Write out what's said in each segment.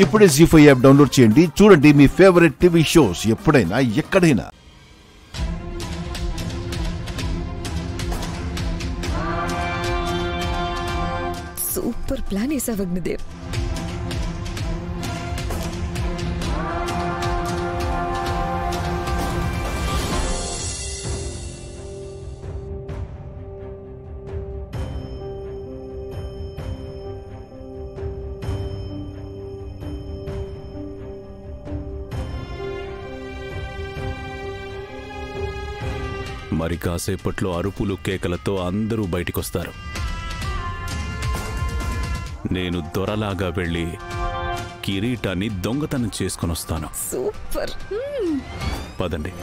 ఇప్పుడే జీ5 app download చేయండి. చూడండి మీ ఫేవరెట్ టీవీ షోస్ ఎప్పుడైనా ఎక్కడైనా. సూపర్ ప్లాన్ వేసావు అగ్నిదేవ్. మరి కాసేపట్లో అరుపులు కేకలతో అందరూ బయటికొస్తారు. నేను దొరలాగా వెళ్ళి కిరీటాన్ని దొంగతనం చేసుకొనొస్తాను. సూపర్. పదండి.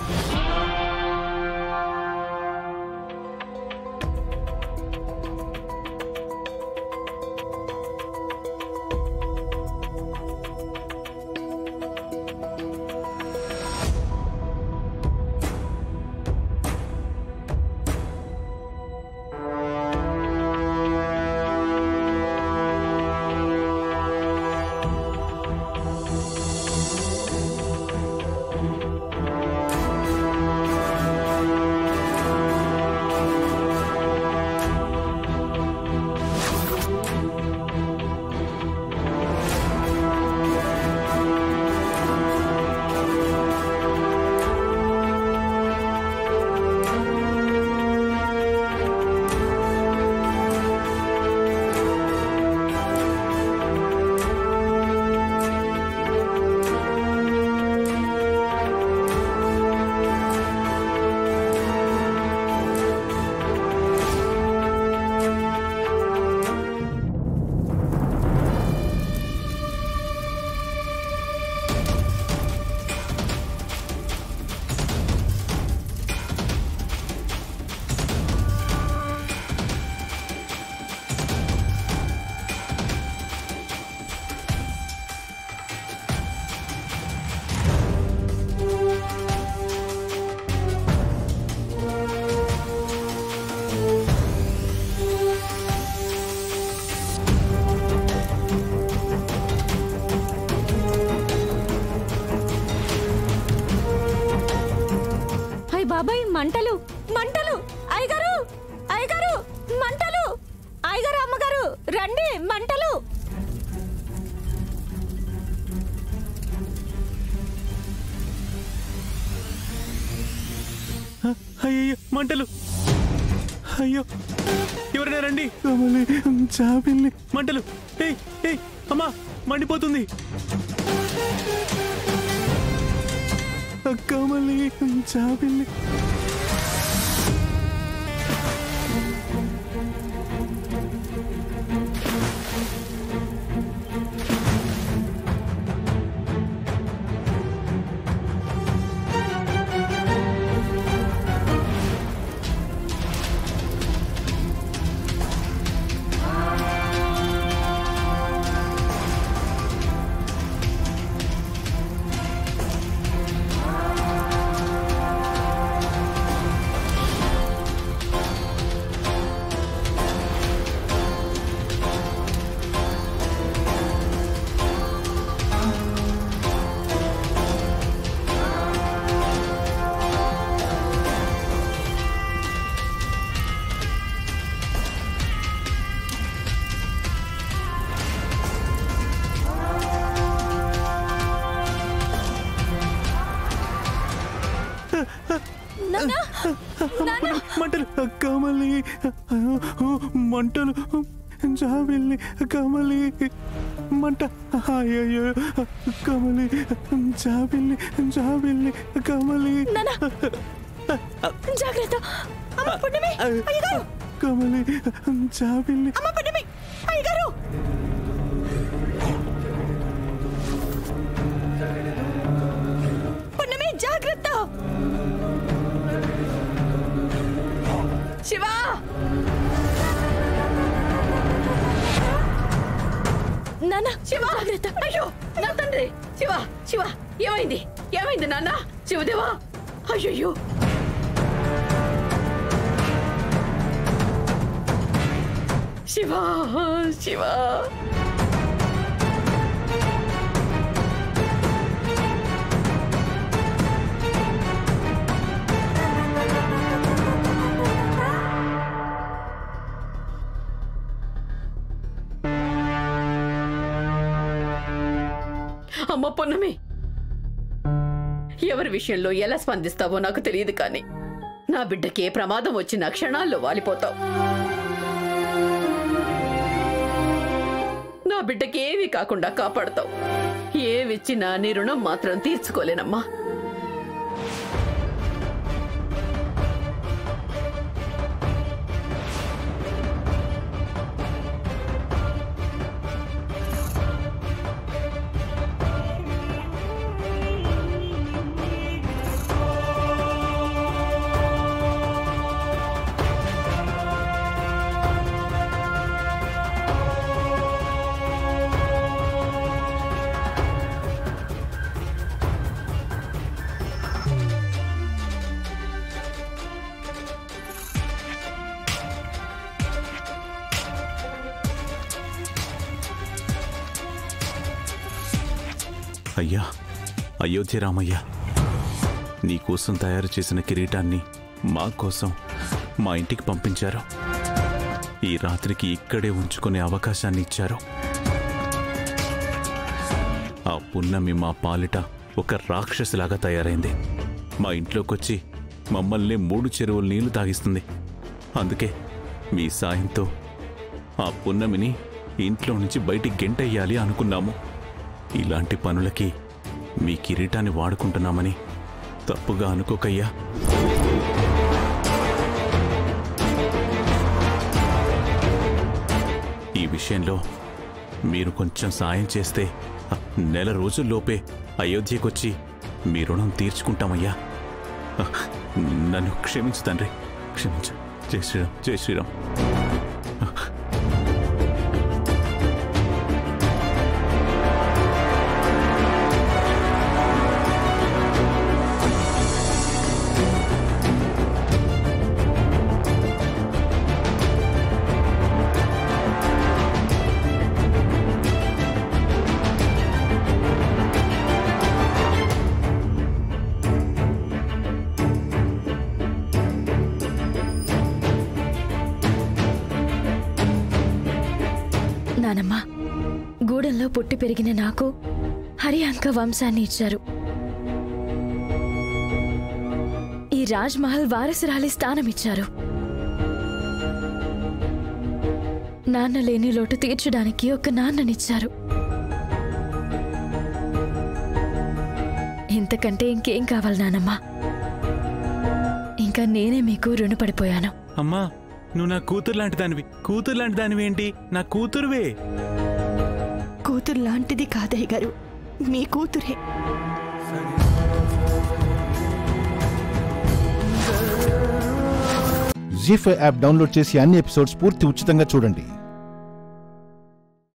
బాబాయ్ మంటలు మంటలు! అయ్యగారు అయ్యగారు మంటలు! అయ్యగారు అమ్మగారు రండి మంటలు! అయ్యో మంటలు! అయ్యో ఎవరైనా రండి! మంటలు! అమ్మా మండిపోతుంది! కమలి చాపిల్లి మంటలు కమలి మంటలు జాబిల్లి కమలి మంట అయ్యో కమలి జాబిల్లి జాబిల్లి కమలి జాగ్రత్త! కమలి జాబిల్లి అయ్యగారు పున్నమి జాగ్రత్త! శివ! నాన్న శివ! జాగ్రత్త! అయ్యో నా తండ్రి! శివ శివ ఏమైంది? ఏమైంది నాన్న? శివదేవా! అయ్యో శివ శివ అమ్మ పున్నమి, ఎవరి విషయంలో ఎలా స్పందిస్తావో నాకు తెలియదు, కానీ నా బిడ్డకి ఏ ప్రమాదం వచ్చినా క్షణాల్లో వాలిపోతావు. నా బిడ్డకి ఏమీ కాకుండా కాపాడతావు. ఏవిచ్చినా నీ రుణం మాత్రం తీర్చుకోలేనమ్మా. అయ్యా, అయోధ్య రామయ్య, నీకోసం తయారు చేసిన కిరీటాన్ని మా కోసం మా ఇంటికి పంపించారు. ఈ రాత్రికి ఇక్కడే ఉంచుకునే అవకాశాన్ని ఇచ్చారు. ఆ పున్నమి మా పాలిట ఒక రాక్షసిలాగా తయారైంది. మా ఇంట్లోకొచ్చి మమ్మల్ని 3 చెరువుల నీళ్లు తాగిస్తుంది. అందుకే మీ సాయంతో ఆ పున్నమిని ఇంట్లో నుంచి బయటికి గెంటెయ్యాలి అనుకున్నాము. ఇలాంటి పనులకి మీ కిరీటాన్ని వాడుకుంటున్నామని తప్పుగా అనుకోకయ్యా. ఈ విషయంలో మీరు కొంచెం సాయం చేస్తే నెల రోజుల్లోపే అయోధ్యకొచ్చి మీ రుణం తీర్చుకుంటామయ్యా. నన్ను క్షమించు తండ్రి, క్షమించు. జై శ్రీరామ్, జై శ్రీరామ్. నానమ్మ, గూడెంలో పుట్టి పెరిగిన నాకు హరియాంక వంశాన్ని ఇచ్చారు. ఈ రాజ్ మహల్ వారసురాలి స్థానం ఇచ్చారు. నాన్న లేని లోటు తీర్చడానికి ఒక నాన్ననిచ్చారు. ఇంతకంటే ఇంకేం కావాలి నానమ్మా? ఇంకా నేనే మీకు రుణపడిపోయాను. అమ్మా, నువ్వు నా కూతురు లాంటి దానివి. కూతురు లాంటి దానివి ఏంటి? నా కూతురువే. కూతురు లాంటిది కాదయ్య గారు, మీ కూతురే. జీ5 యాప్ డౌన్లోడ్ చేసి అన్ని ఎపిసోడ్స్ పూర్తి ఉచితంగా చూడండి.